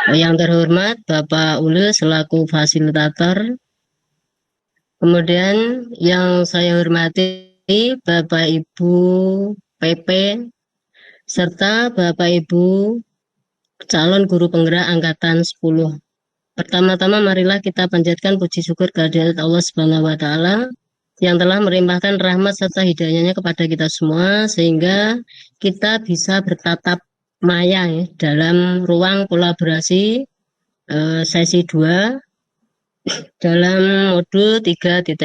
Yang terhormat Bapak Ulil selaku fasilitator. Kemudian yang saya hormati Bapak Ibu PP serta Bapak Ibu calon guru penggerak angkatan 10. Pertama-tama marilah kita panjatkan puji syukur kehadirat Allah Subhanahu wa taala yang telah melimpahkan rahmat serta hidayahnya kepada kita semua sehingga kita bisa bertatap maya ya, dalam ruang kolaborasi sesi 2 dalam modul 3.1.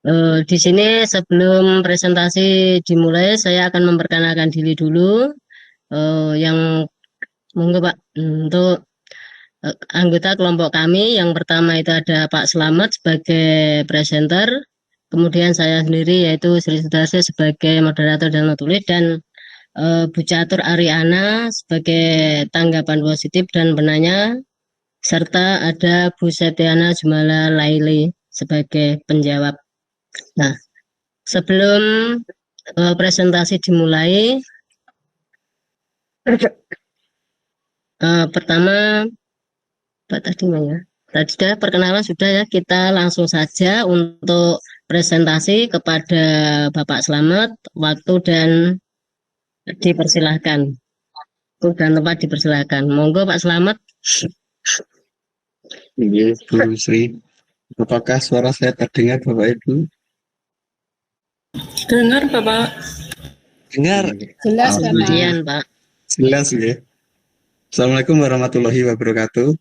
Nah, di sini sebelum presentasi dimulai saya akan memperkenalkan diri dulu. Yang monggo Pak untuk anggota kelompok kami. Yang pertama itu ada Pak Slamet sebagai presenter, kemudian saya sendiri yaitu Sri Sudarso sebagai moderator dan penulis, dan Bu Catur Ariana sebagai tanggapan positif dan penanya, serta ada Bu Setiana Jumala Laili sebagai penjawab. Nah, sebelum presentasi dimulai, pertama Pak tadi ya. Tadi sudah perkenalan sudah ya, kita langsung saja untuk presentasi kepada Bapak Slamet, waktu dan dipersilahkan. Waktu dan tempat dipersilahkan. Monggo Pak Slamet. Iya, Bu Sri. Apakah suara saya terdengar Bapak Ibu? Dengar Bapak. Dengar. Jelas Kemudian Pak. Jelas ya. Assalamualaikum warahmatullahi wabarakatuh.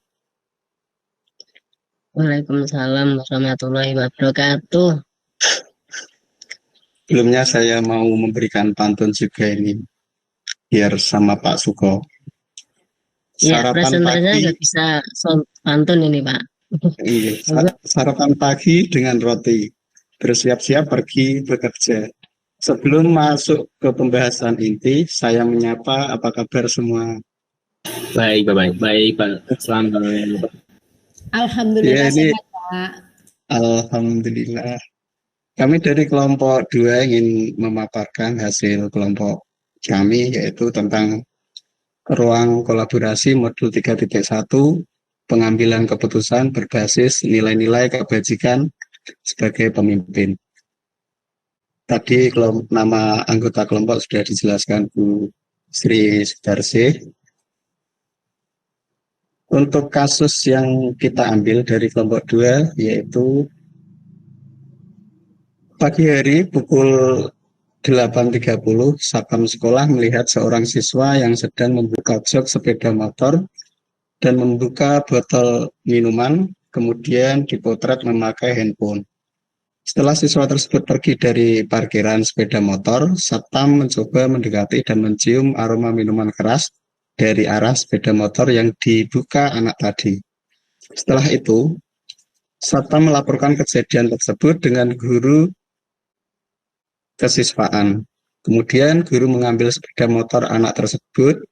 Waalaikumsalam warahmatullahi wabarakatuh. Sebelumnya saya mau memberikan pantun juga ini, biar sama Pak Suko. Ya, Sarapan presentasinya pagi, nggak bisa pantun ini Pak. iya, sarapan pagi dengan roti, bersiap-siap pergi bekerja. Sebelum masuk ke pembahasan inti, saya menyapa apa kabar semua. Baik, Pak. Selamat. Alhamdulillah Ya, ini sehat Pak. Alhamdulillah. Kami dari kelompok 2 ingin memaparkan hasil kelompok kami, yaitu tentang ruang kolaborasi modul 3.1, pengambilan keputusan berbasis nilai-nilai kebajikan sebagai pemimpin. Tadi nama anggota kelompok sudah dijelaskan Bu Sri Sudarse. Untuk kasus yang kita ambil dari kelompok 2, yaitu pagi hari pukul 8.30, Satpam sekolah melihat seorang siswa yang sedang membuka jok sepeda motor dan membuka botol minuman, kemudian dipotret memakai handphone. Setelah siswa tersebut pergi dari parkiran sepeda motor, Satpam mencoba mendekati dan mencium aroma minuman keras dari arah sepeda motor yang dibuka anak tadi. Setelah itu, Satpam melaporkan kejadian tersebut dengan guru kesiswaan. Kemudian guru mengambil sepeda motor anak tersebut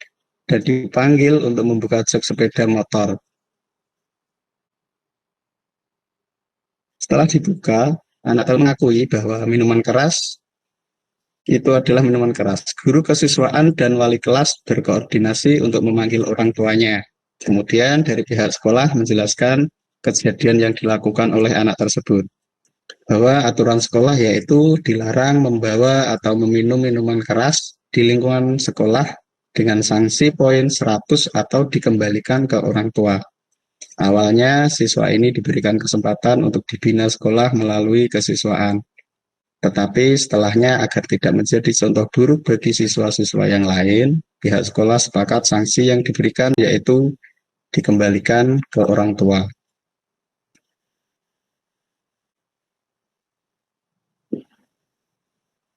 dan dipanggil untuk membuka jok sepeda motor. Setelah dibuka, anak mengakui bahwa minuman keras itu adalah minuman keras. Guru kesiswaan dan wali kelas berkoordinasi untuk memanggil orang tuanya. Kemudian dari pihak sekolah menjelaskan kejadian yang dilakukan oleh anak tersebut, bahwa aturan sekolah yaitu dilarang membawa atau meminum minuman keras di lingkungan sekolah dengan sanksi poin 100 atau dikembalikan ke orang tua. Awalnya siswa ini diberikan kesempatan untuk dibina sekolah melalui kesiswaan. Tetapi setelahnya agar tidak menjadi contoh buruk bagi siswa-siswa yang lain, pihak sekolah sepakat sanksi yang diberikan yaitu dikembalikan ke orang tua.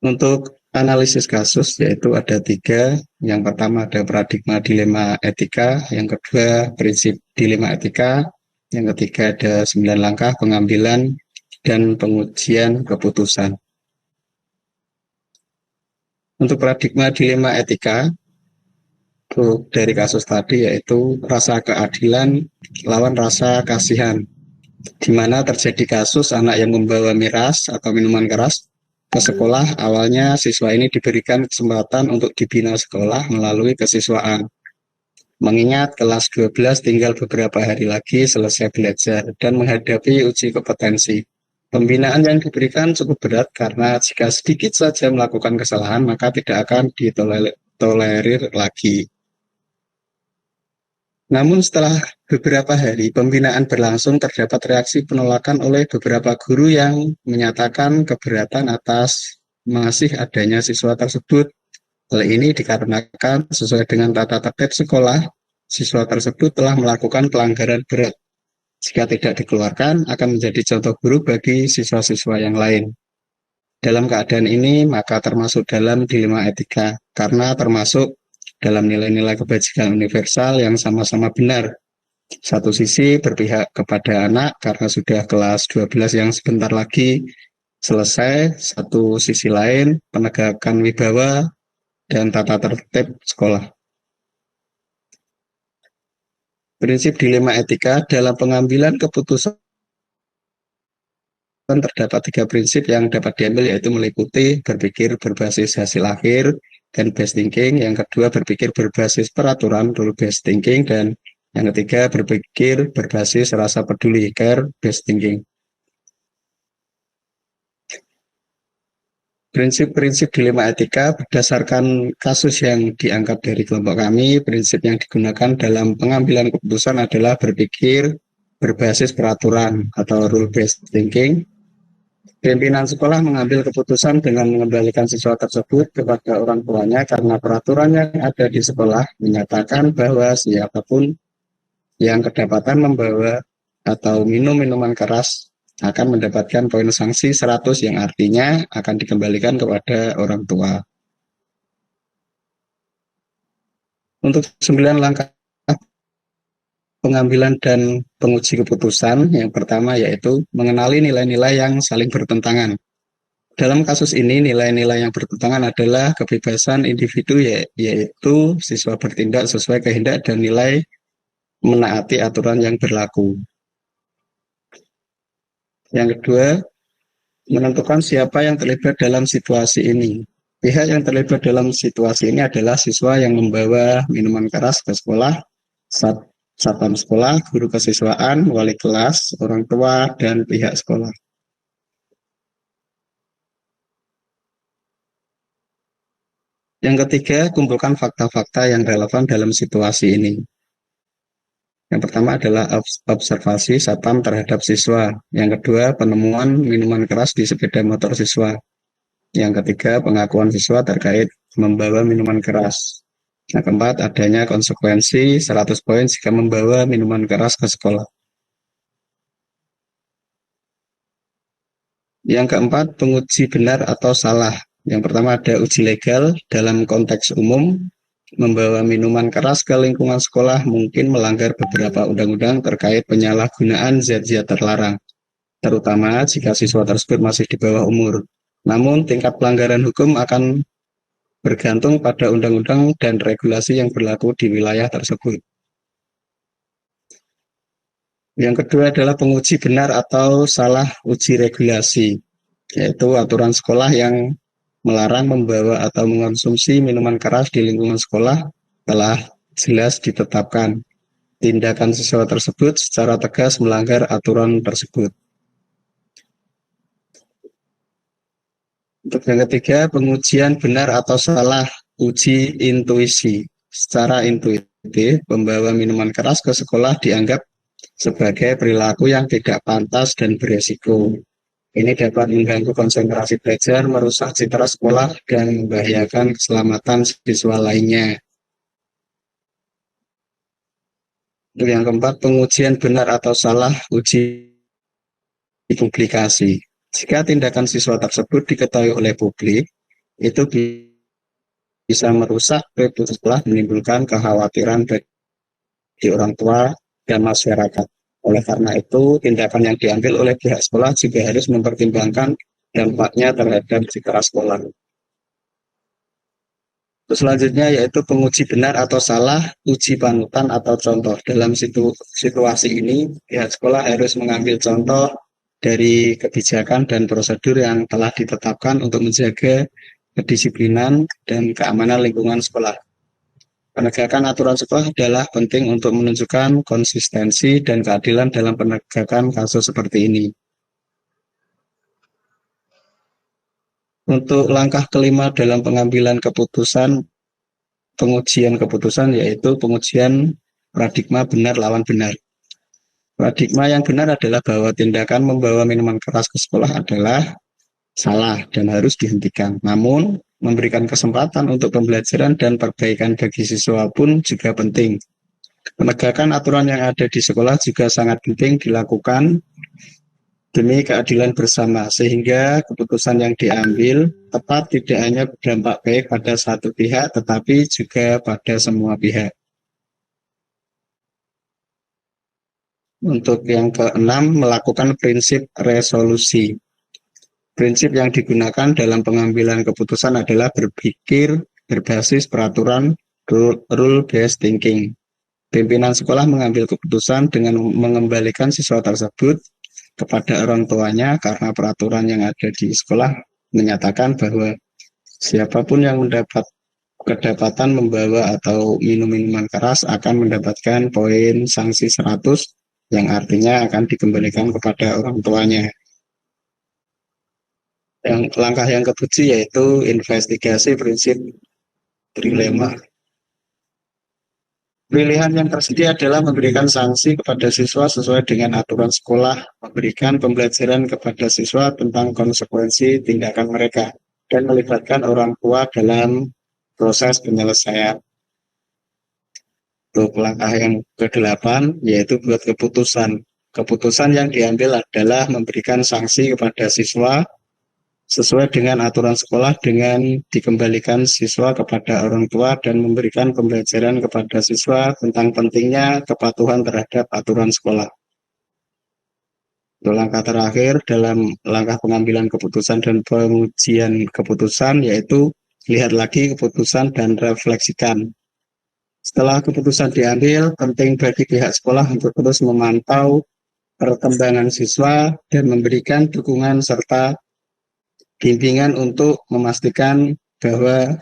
Untuk analisis kasus yaitu ada 3. Yang pertama ada paradigma dilema etika, yang kedua prinsip dilema etika, yang ketiga ada 9 langkah pengambilan dan pengujian keputusan. Untuk paradigma dilema etika dari kasus tadi yaitu rasa keadilan lawan rasa kasihan, di mana terjadi kasus anak yang membawa miras atau minuman keras ke sekolah. Awalnya siswa ini diberikan kesempatan untuk dibina sekolah melalui kesiswaan. Mengingat kelas 12 tinggal beberapa hari lagi selesai belajar dan menghadapi uji kompetensi. Pembinaan yang diberikan cukup berat karena jika sedikit saja melakukan kesalahan maka tidak akan ditolerir lagi. Namun setelah beberapa hari pembinaan berlangsung terdapat reaksi penolakan oleh beberapa guru yang menyatakan keberatan atas masih adanya siswa tersebut. Hal ini dikarenakan sesuai dengan tata tertib sekolah, siswa tersebut telah melakukan pelanggaran berat. Jika tidak dikeluarkan, akan menjadi contoh buruk bagi siswa-siswa yang lain. Dalam keadaan ini, maka termasuk dalam dilema etika, karena termasuk dalam nilai-nilai kebajikan universal yang sama-sama benar. Satu sisi berpihak kepada anak karena sudah kelas 12 yang sebentar lagi selesai, satu sisi lain penegakan wibawa dan tata tertib sekolah. Prinsip dilema etika dalam pengambilan keputusan terdapat 3 prinsip yang dapat diambil, yaitu meliputi berpikir berbasis hasil akhir dan based thinking, yang kedua berpikir berbasis peraturan rule based thinking, dan yang ketiga berpikir berbasis rasa peduli care based thinking. Prinsip-prinsip dilema etika berdasarkan kasus yang diangkat dari kelompok kami. Prinsip yang digunakan dalam pengambilan keputusan adalah berpikir berbasis peraturan atau rule based thinking. Pimpinan sekolah mengambil keputusan dengan mengembalikan siswa tersebut kepada orang tuanya karena peraturan yang ada di sekolah menyatakan bahwa siapapun yang kedapatan membawa atau minum minuman keras akan mendapatkan poin sanksi 100 yang artinya akan dikembalikan kepada orang tua. Untuk 9 langkah pengambilan dan penguji keputusan, yang pertama yaitu mengenali nilai-nilai yang saling bertentangan. Dalam kasus ini, nilai-nilai yang bertentangan adalah kebebasan individu, yaitu siswa bertindak sesuai kehendak dan nilai menaati aturan yang berlaku. Yang kedua, menentukan siapa yang terlibat dalam situasi ini. Pihak yang terlibat dalam situasi ini adalah siswa yang membawa minuman keras ke sekolah, satpam sekolah, guru kesiswaan, wali kelas, orang tua, dan pihak sekolah. Yang ketiga, kumpulkan fakta-fakta yang relevan dalam situasi ini. Yang pertama adalah observasi satpam terhadap siswa. Yang kedua, penemuan minuman keras di sepeda motor siswa. Yang ketiga, pengakuan siswa terkait membawa minuman keras. Yang keempat, adanya konsekuensi 100 poin jika membawa minuman keras ke sekolah. Yang keempat, penguji benar atau salah. Yang pertama ada uji legal dalam konteks umum. Membawa minuman keras ke lingkungan sekolah mungkin melanggar beberapa undang-undang terkait penyalahgunaan zat-zat terlarang, terutama jika siswa tersebut masih di bawah umur. Namun, tingkat pelanggaran hukum akan bergantung pada undang-undang dan regulasi yang berlaku di wilayah tersebut. Yang kedua adalah penguji benar atau salah uji regulasi, yaitu aturan sekolah yang melarang membawa atau mengonsumsi minuman keras di lingkungan sekolah telah jelas ditetapkan. Tindakan siswa tersebut secara tegas melanggar aturan tersebut. Untuk yang ketiga, pengujian benar atau salah uji intuisi. Secara intuitif, membawa minuman keras ke sekolah dianggap sebagai perilaku yang tidak pantas dan beresiko. Ini dapat mengganggu konsentrasi belajar, merusak citra sekolah, dan membahayakan keselamatan siswa lainnya. Untuk yang keempat, pengujian benar atau salah uji publikasi. Jika tindakan siswa tersebut diketahui oleh publik, itu bisa merusak reputasi sekolah, menimbulkan kekhawatiran bagi orang tua dan masyarakat. Oleh karena itu, tindakan yang diambil oleh pihak sekolah juga harus mempertimbangkan dampaknya terhadap citra sekolah. Selanjutnya yaitu penguji benar atau salah uji panutan atau contoh. Dalam situasi ini, pihak sekolah harus mengambil contoh dari kebijakan dan prosedur yang telah ditetapkan untuk menjaga kedisiplinan dan keamanan lingkungan sekolah. Penegakan aturan sekolah adalah penting untuk menunjukkan konsistensi dan keadilan dalam penegakan kasus seperti ini. Untuk langkah kelima dalam pengambilan keputusan, pengujian keputusan yaitu pengujian paradigma benar lawan benar. Paradigma yang benar adalah bahwa tindakan membawa minuman keras ke sekolah adalah salah dan harus dihentikan. Namun, memberikan kesempatan untuk pembelajaran dan perbaikan bagi siswa pun juga penting. Penegakan aturan yang ada di sekolah juga sangat penting dilakukan demi keadilan bersama, sehingga keputusan yang diambil tepat tidak hanya berdampak baik pada satu pihak, tetapi juga pada semua pihak. Untuk yang keenam, melakukan prinsip resolusi. Prinsip yang digunakan dalam pengambilan keputusan adalah berpikir berbasis peraturan rule-based thinking. Pimpinan sekolah mengambil keputusan dengan mengembalikan siswa tersebut kepada orang tuanya karena peraturan yang ada di sekolah menyatakan bahwa siapapun yang mendapat kedapatan membawa atau minum minuman keras akan mendapatkan poin sanksi 100 yang artinya akan dikembalikan kepada orang tuanya. Langkah yang ketujuh yaitu investigasi prinsip trilema. Pilihan yang tersedia adalah memberikan sanksi kepada siswa sesuai dengan aturan sekolah, memberikan pembelajaran kepada siswa tentang konsekuensi tindakan mereka, dan melibatkan orang tua dalam proses penyelesaian. Untuk langkah yang ke-8 yaitu buat keputusan. Keputusan yang diambil adalah memberikan sanksi kepada siswa sesuai dengan aturan sekolah dengan dikembalikan siswa kepada orang tua dan memberikan pembelajaran kepada siswa tentang pentingnya kepatuhan terhadap aturan sekolah. Untuk langkah terakhir dalam langkah pengambilan keputusan dan pengujian keputusan yaitu lihat lagi keputusan dan refleksikan. Setelah keputusan diambil, penting bagi pihak sekolah untuk terus memantau perkembangan siswa dan memberikan dukungan serta bimbingan untuk memastikan bahwa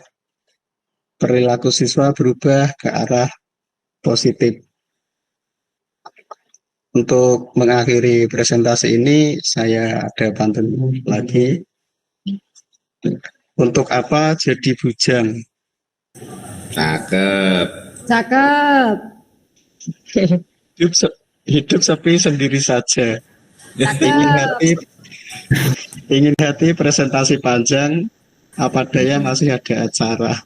perilaku siswa berubah ke arah positif. Untuk mengakhiri presentasi ini, saya ada pantun lagi. Untuk apa jadi bujang? Cakep. Cakep. Hidup sepi sendiri saja. Cakep. Ingin hati presentasi panjang, apa daya masih ada acara.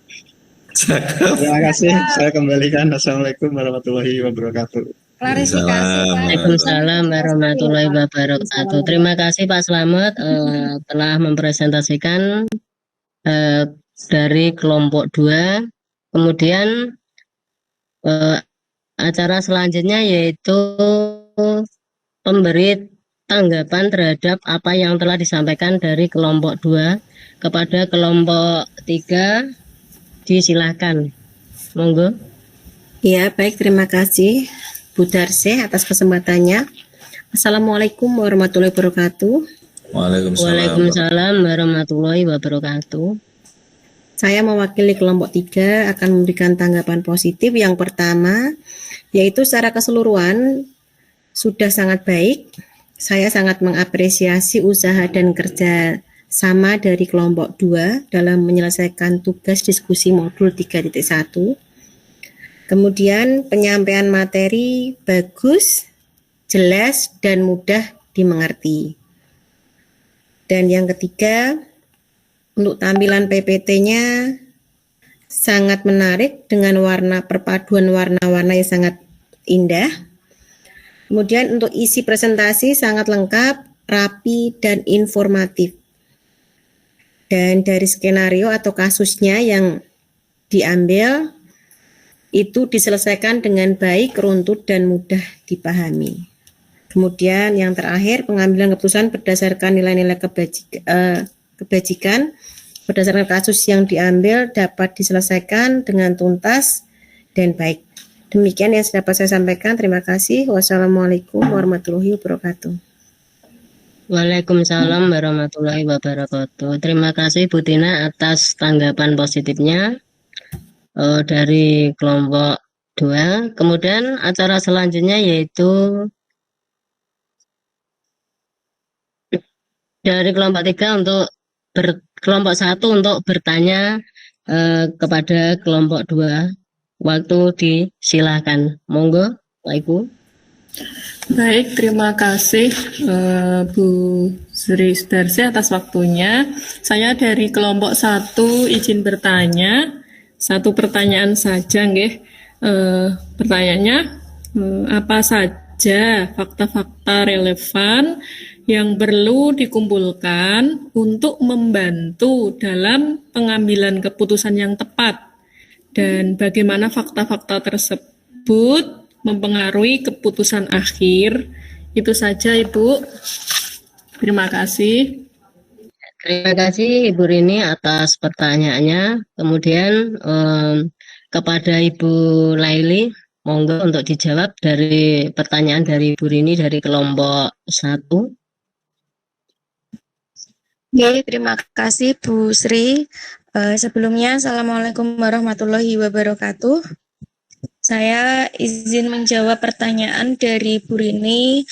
Terima kasih, saya kembalikan. Assalamualaikum warahmatullahi wabarakatuh. Klarifikasi, Pak. Waalaikumsalam warahmatullahi wabarakatuh. Terima kasih Pak Slamet telah mempresentasikan dari kelompok 2. Kemudian acara selanjutnya yaitu pemberi tanggapan terhadap apa yang telah disampaikan dari kelompok 2 kepada kelompok 3. Disilahkan, monggo. Ya, baik, terima kasih Bu Darse atas kesempatannya. Assalamualaikum warahmatullahi wabarakatuh. Waalaikumsalam warahmatullahi wabarakatuh. Saya mewakili kelompok 3 akan memberikan tanggapan positif. Yang pertama, yaitu secara keseluruhan sudah sangat baik. Saya sangat mengapresiasi usaha dan kerja sama dari kelompok 2 dalam menyelesaikan tugas diskusi modul 3.1. Kemudian penyampaian materi bagus, jelas, dan mudah dimengerti. Dan yang ketiga, untuk tampilan PPT-nya sangat menarik dengan perpaduan warna-warna yang sangat indah. Kemudian untuk isi presentasi sangat lengkap, rapi, dan informatif. Dan dari skenario atau kasusnya yang diambil, itu diselesaikan dengan baik, runtut, dan mudah dipahami. Kemudian yang terakhir, pengambilan keputusan berdasarkan nilai-nilai kebajikan, berdasarkan kasus yang diambil dapat diselesaikan dengan tuntas dan baik. Demikian yang dapat saya sampaikan. Terima kasih. Wassalamualaikum warahmatullahi wabarakatuh. Waalaikumsalam warahmatullahi wabarakatuh. Terima kasih Bu Tina atas tanggapan positifnya. dari kelompok 2. Kemudian acara selanjutnya yaitu dari kelompok 3 untuk kelompok 1 untuk bertanya kepada kelompok 2. Waktu disilakan. Monggo, Pak Ibu. Baik, terima kasih Bu Sri Sudarsi atas waktunya. Saya dari kelompok 1 izin bertanya. Satu pertanyaan saja, nggih. Pertanyaannya, apa saja fakta-fakta relevan yang perlu dikumpulkan untuk membantu dalam pengambilan keputusan yang tepat, dan bagaimana fakta-fakta tersebut mempengaruhi keputusan akhir. Itu saja, Ibu. Terima kasih. Terima kasih Ibu Rini atas pertanyaannya. Kemudian kepada Ibu Laili, monggo untuk dijawab dari pertanyaan dari Ibu Rini dari kelompok 1. Oke, terima kasih Bu Sri. Sebelumnya, Assalamualaikum warahmatullahi wabarakatuh. Saya izin menjawab pertanyaan dari Bu Rini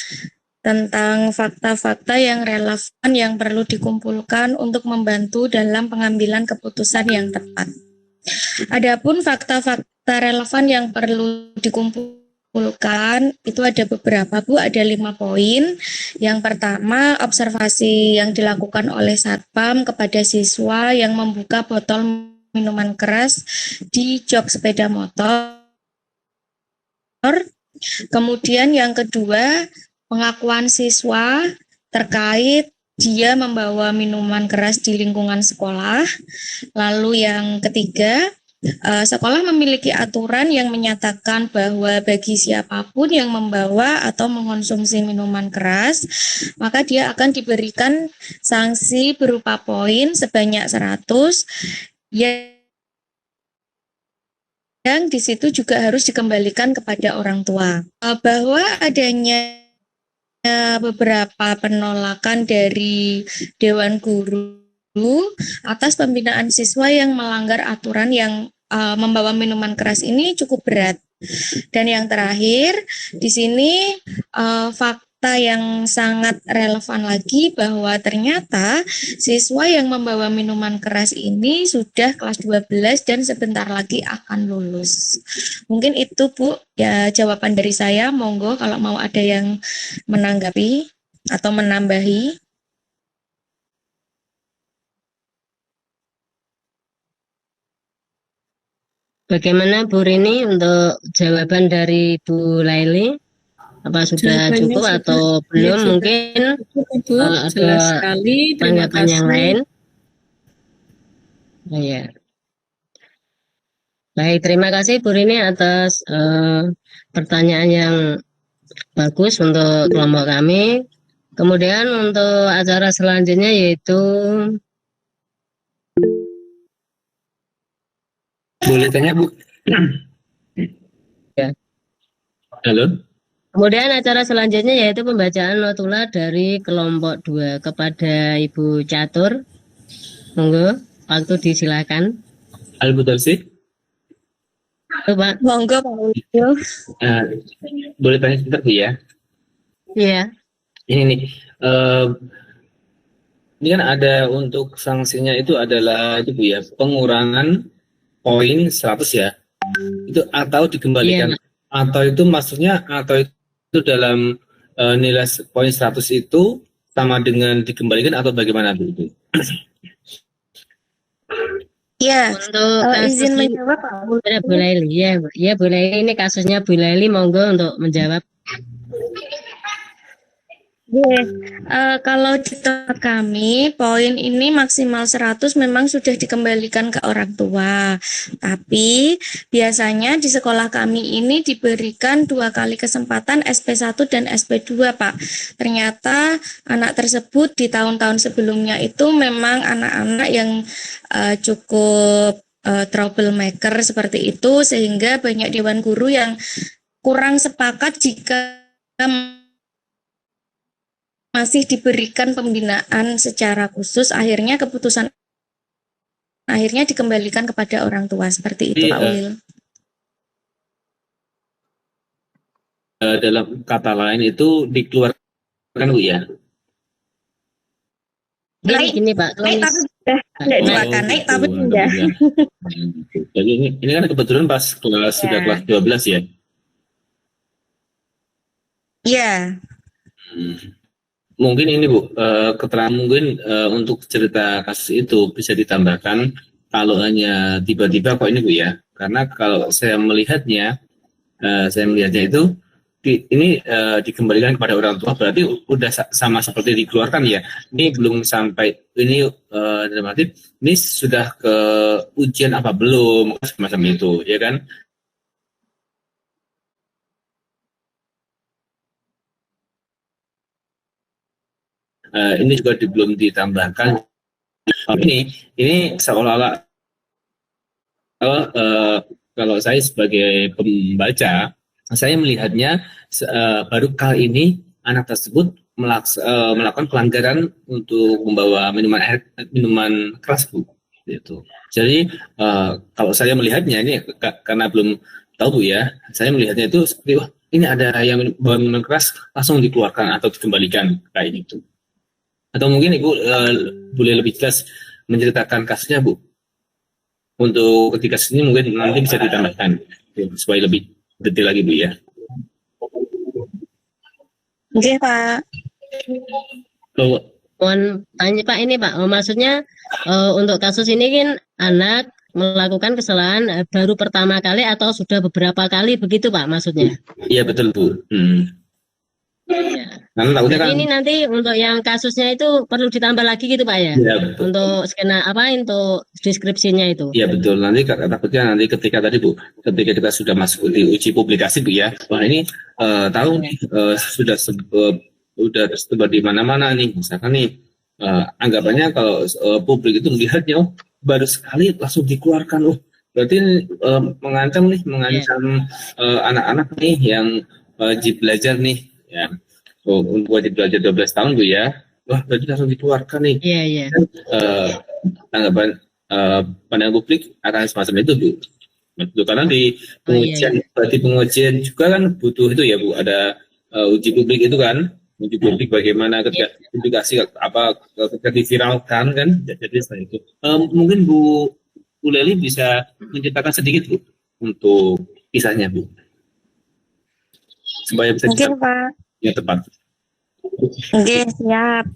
tentang fakta-fakta yang relevan yang perlu dikumpulkan untuk membantu dalam pengambilan keputusan yang tepat. Adapun fakta-fakta relevan yang perlu dikumpulkan itu ada beberapa, Bu, ada 5 poin. Yang pertama, observasi yang dilakukan oleh Satpam kepada siswa yang membuka botol minuman keras di jok sepeda motor. Kemudian yang kedua, pengakuan siswa terkait dia membawa minuman keras di lingkungan sekolah. Lalu yang ketiga, sekolah memiliki aturan yang menyatakan bahwa bagi siapapun yang membawa atau mengkonsumsi minuman keras, maka dia akan diberikan sanksi berupa poin sebanyak 100, yang di situ juga harus dikembalikan kepada orang tua. Bahwa adanya beberapa penolakan dari Dewan Guru atas pembinaan siswa yang melanggar aturan yang membawa minuman keras ini cukup berat. Dan yang terakhir, di sini fakta yang sangat relevan lagi bahwa ternyata siswa yang membawa minuman keras ini sudah kelas 12 dan sebentar lagi akan lulus. Mungkin itu, Bu, ya jawaban dari saya. Monggo kalau mau ada yang menanggapi atau menambahi. Bagaimana Bu Rini untuk jawaban dari Bu Laili? Apa sudah Jawabannya cukup sudah, atau ya, belum? sudah Mungkin cukup, Ibu. ada Jelas sekali. Terima tanggapan yang kasih. lain? Oh, ya. Baik, terima kasih Bu Rini atas pertanyaan yang bagus untuk kelompok kami. Kemudian untuk acara selanjutnya yaitu Boleh tanya, Bu? Ya. Halo? Kemudian acara selanjutnya yaitu pembacaan notula dari kelompok 2 kepada Ibu Catur. Monggo, waktu disilakan. Halo, Bu Darsi? Halo, Pak. Monggo, Pak Ulio. Boleh tanya sebentar, Bu, ya? Iya. Ini nih, ini kan ada untuk sanksinya itu adalah itu, Bu, ya, pengurangan poin 100 ya. Itu atau dikembalikan. Iya. Atau itu maksudnya, atau itu dalam nilai poin 100 itu sama dengan dikembalikan atau bagaimana, Bu? Itu? Ya, Untuk izin kasus menjawab, Pak Ulio. ya, Bu Laili. Ya, Bu Laili, ini kasusnya Bu Laili, monggo untuk menjawab. Kalau di tempat kami, poin ini maksimal 100 memang sudah dikembalikan ke orang tua. Tapi biasanya di sekolah kami ini diberikan 2 kali kesempatan SP1 dan SP2, Pak. Ternyata anak tersebut di tahun-tahun sebelumnya itu memang anak-anak yang cukup troublemaker seperti itu, sehingga banyak dewan guru yang kurang sepakat jika masih diberikan pembinaan secara khusus. Akhirnya keputusan akhirnya dikembalikan kepada orang tua. Seperti itu, Jadi, Pak Ulil. dalam kata lain itu dikeluarkan Bu ya. Jadi gini Pak, kalau Naik tapi pindah, tidak Nah, dikeluarkan, naik tapi gitu, pindah. Jadi ini kan kebetulan pas sudah Ya. kelas 12 ya. Iya. Hmm. Mungkin ini Bu, keterangan mungkin untuk cerita kasus itu bisa ditambahkan kalau hanya tiba-tiba kok ini Bu ya. Karena kalau saya melihatnya itu ini dikembalikan kepada orang tua, berarti udah sama seperti dikeluarkan ya. Ini belum sampai ini dalam arti ini sudah ke ujian apa belum, semacam itu ya kan. Ini juga belum ditambahkan. Ini seolah-olah kalau saya sebagai pembaca, saya melihatnya baru kali ini anak tersebut melakukan pelanggaran untuk membawa minuman keras Bu. Gitu. Jadi kalau saya melihatnya ini karena belum tahu Bu ya, saya melihatnya itu seperti wah ini ada yang bawa minuman keras langsung dikeluarkan atau dikembalikan kayak gitu. Atau mungkin Ibu boleh lebih jelas menceritakan kasusnya Bu. Untuk ketika ini mungkin nanti bisa ditambahkan supaya lebih detail lagi Bu ya. Oke, Pak. mohon tanya Pak ini Pak, maksudnya untuk kasus ini kan anak melakukan kesalahan baru pertama kali atau sudah beberapa kali begitu Pak maksudnya? Iya betul Bu. Ya. Karena takutnya Jadi kan ini nanti untuk yang kasusnya itu perlu ditambah lagi gitu Pak ya? ya betul. Untuk skena untuk deskripsinya itu. Iya betul, nanti takutnya nanti ketika tadi Bu, ketika kita sudah masuk di uji publikasi Bu ya, wah ini tahu nih sudah tersebar di mana-mana nih, misalkan nih anggapannya kalau publik itu melihatnya oh baru sekali langsung dikeluarkan, oh berarti mengancam anak-anak nih yang wajib belajar nih, ya, wajib belajar 12 tahun Bu ya, wah berarti langsung dikeluarkan nih. Iya iya. Anggapan pandangan publik akan semacam itu Bu. Betul, karena di pengujian juga kan butuh itu ya Bu, ada uji publik itu kan, uji publik bagaimana ketika publikasi apa ketika diviralkan kan, jadi seperti itu. Mungkin Bu Leli bisa menceritakan sedikit Bu untuk kisahnya Bu, supaya bisa Mungkin Pak. ya tepat. Oke, siap.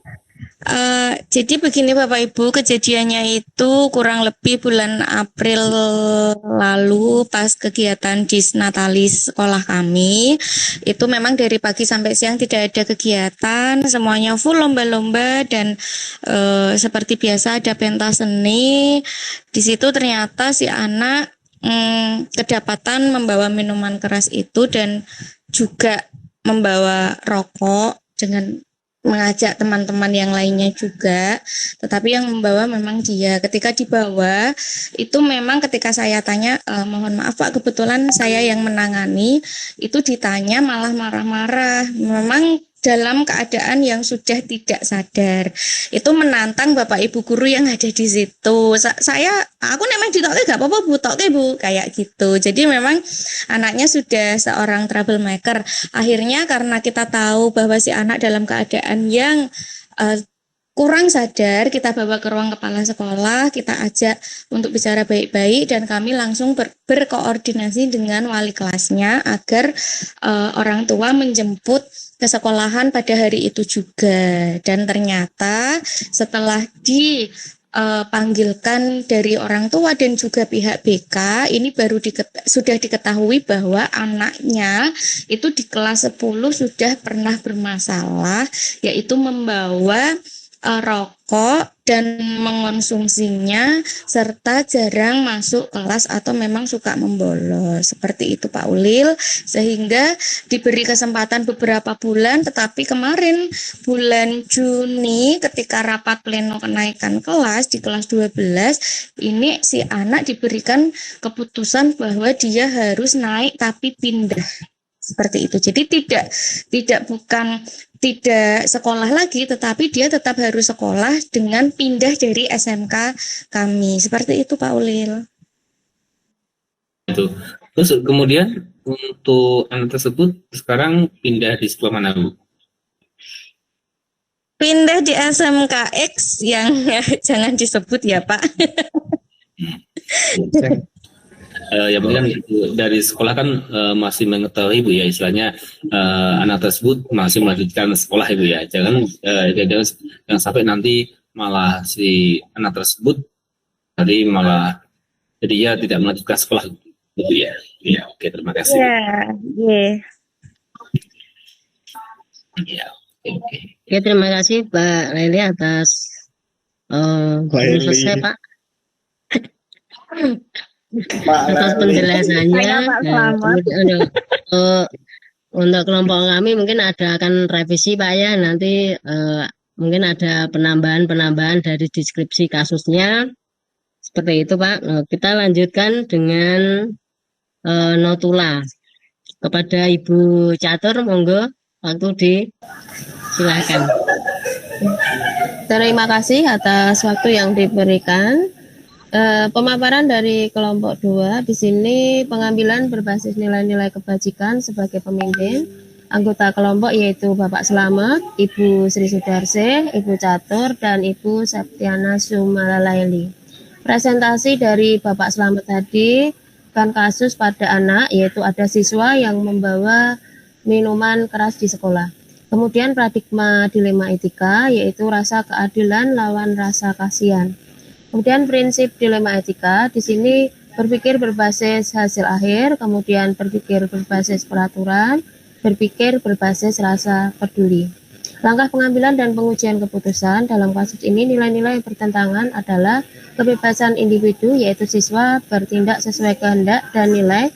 Jadi begini Bapak Ibu, kejadiannya itu kurang lebih bulan April lalu pas kegiatan disnatalis sekolah kami. Itu memang dari pagi sampai siang tidak ada kegiatan, semuanya full lomba-lomba dan seperti biasa ada pentas seni. Di situ ternyata si anak kedapatan membawa minuman keras itu dan juga membawa rokok dengan mengajak teman-teman yang lainnya juga, tetapi yang membawa memang dia. Ketika dibawa itu memang ketika saya tanya, mohon maaf Pak, kebetulan saya yang menangani, itu ditanya malah marah-marah, memang dalam keadaan yang sudah tidak sadar. Itu menantang Bapak Ibu guru yang ada di situ. Aku memang ditokke gak apa-apa Bu, tokke Bu, kayak gitu. Jadi memang anaknya sudah seorang troublemaker. Akhirnya karena kita tahu bahwa si anak dalam keadaan yang kurang sadar, kita bawa ke ruang kepala sekolah, kita ajak untuk bicara baik-baik dan kami langsung berkoordinasi dengan wali kelasnya agar orang tua menjemput ke sekolahan pada hari itu juga. Dan ternyata setelah dipanggilkan dari orang tua dan juga pihak BK, ini baru sudah diketahui bahwa anaknya itu di kelas 10 sudah pernah bermasalah, yaitu membawa rokok dan mengonsumsinya serta jarang masuk kelas atau memang suka membolos. Seperti itu Pak Ulil, sehingga diberi kesempatan beberapa bulan, tetapi kemarin bulan Juni ketika rapat pleno kenaikan kelas di kelas 12 ini si anak diberikan keputusan bahwa dia harus naik tapi pindah. Seperti itu. Jadi tidak bukan tidak sekolah lagi, tetapi dia tetap harus sekolah dengan pindah dari SMK kami. Seperti itu Pak Ulil. Itu. Terus kemudian untuk anak tersebut sekarang pindah di sekolah mana, Bu? Pindah di SMKX yang jangan disebut ya Pak. Ya mungkin kan dari sekolah kan masih mengetahui Bu ya, istilahnya anak tersebut masih melanjutkan sekolah Ibu ya. Jangan jangan sampai nanti malah si anak tersebut tadi malah jadi ya tidak melanjutkan sekolah gitu ya. Ya, oke, terima kasih. Ya, yeah. Ya, oke. Oke, terima kasih Pak Leli atas belum selesai Pak. Atas penjelasannya. Kemudian untuk kelompok kami mungkin akan revisi Pak ya, nanti mungkin ada penambahan dari deskripsi kasusnya seperti itu Pak. Kita lanjutkan dengan notula kepada Ibu Catur, monggo waktu silakan. Terima kasih atas waktu yang diberikan. Pemaparan dari kelompok 2 di sini pengambilan berbasis nilai-nilai kebajikan sebagai pemimpin. Anggota kelompok yaitu Bapak Slamet, Ibu Sri Sudarse, Ibu Catur, dan Ibu Septiana Sumalaili. Presentasi dari Bapak Slamet tadi kan kasus pada anak, yaitu ada siswa yang membawa minuman keras di sekolah. Kemudian paradigma dilema etika, yaitu rasa keadilan lawan rasa kasihan. Kemudian prinsip dilema etika di sini berpikir berbasis hasil akhir, kemudian berpikir berbasis peraturan, berpikir berbasis rasa peduli. Langkah pengambilan dan pengujian keputusan dalam kasus ini nilai-nilai bertentangan adalah kebebasan individu, yaitu siswa bertindak sesuai kehendak dan nilai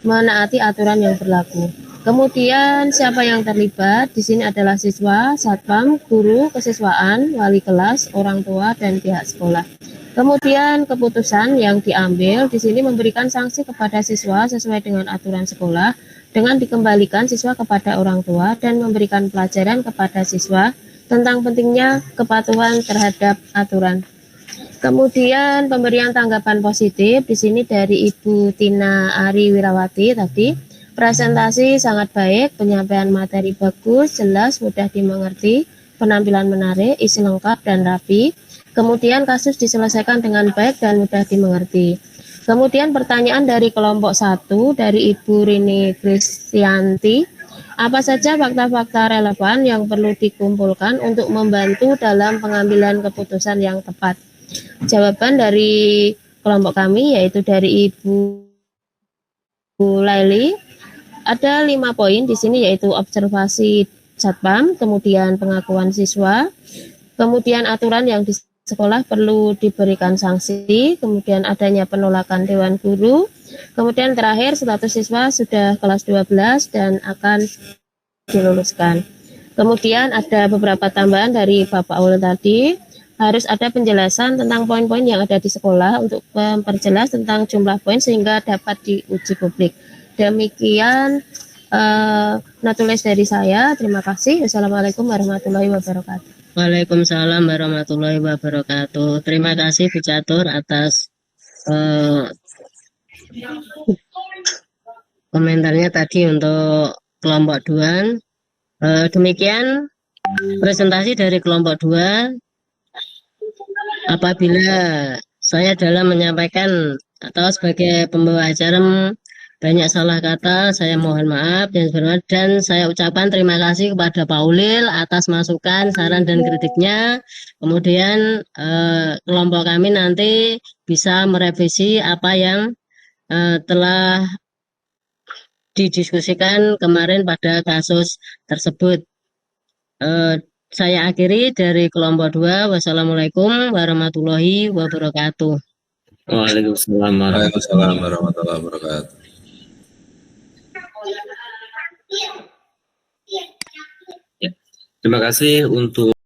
menaati aturan yang berlaku. Kemudian siapa yang terlibat? Di sini adalah siswa, satpam, guru, kesiswaan, wali kelas, orang tua, dan pihak sekolah. Kemudian keputusan yang diambil di sini memberikan sanksi kepada siswa sesuai dengan aturan sekolah dengan dikembalikan siswa kepada orang tua dan memberikan pelajaran kepada siswa tentang pentingnya kepatuhan terhadap aturan. Kemudian pemberian tanggapan positif di sini dari Ibu Tina Ari Wirawati tadi. Presentasi sangat baik, penyampaian materi bagus, jelas, mudah dimengerti, penampilan menarik, isi lengkap dan rapi. Kemudian kasus diselesaikan dengan baik dan mudah dimengerti. Kemudian pertanyaan dari kelompok 1 dari Ibu Rini Kristianti. Apa saja fakta-fakta relevan yang perlu dikumpulkan untuk membantu dalam pengambilan keputusan yang tepat? Jawaban dari kelompok kami yaitu dari Ibu Laili. Ada 5 poin di sini yaitu observasi satpam, kemudian pengakuan siswa, kemudian aturan yang di sekolah perlu diberikan sanksi, kemudian adanya penolakan dewan guru, kemudian terakhir status siswa sudah kelas 12 dan akan diluluskan. Kemudian ada beberapa tambahan dari Bapak Ulil tadi, harus ada penjelasan tentang poin-poin yang ada di sekolah untuk memperjelas tentang jumlah poin sehingga dapat diuji publik. Demikian tulis dari saya. Terima kasih. Wassalamualaikum warahmatullahi wabarakatuh. Waalaikumsalam warahmatullahi wabarakatuh. Terima kasih Bu Catur atas komentarnya tadi untuk kelompok 2. Demikian presentasi dari kelompok 2. Apabila saya dalam menyampaikan atau sebagai pembawa acara banyak salah kata, saya mohon maaf dan saya ucapkan terima kasih kepada Pak Ulil atas masukan, saran dan kritiknya. Kemudian kelompok kami nanti bisa merevisi apa yang telah didiskusikan kemarin pada kasus tersebut. Saya akhiri dari kelompok 2. Wassalamualaikum warahmatullahi wabarakatuh. Waalaikumsalam warahmatullahi wabarakatuh. Ya. Terima kasih untuk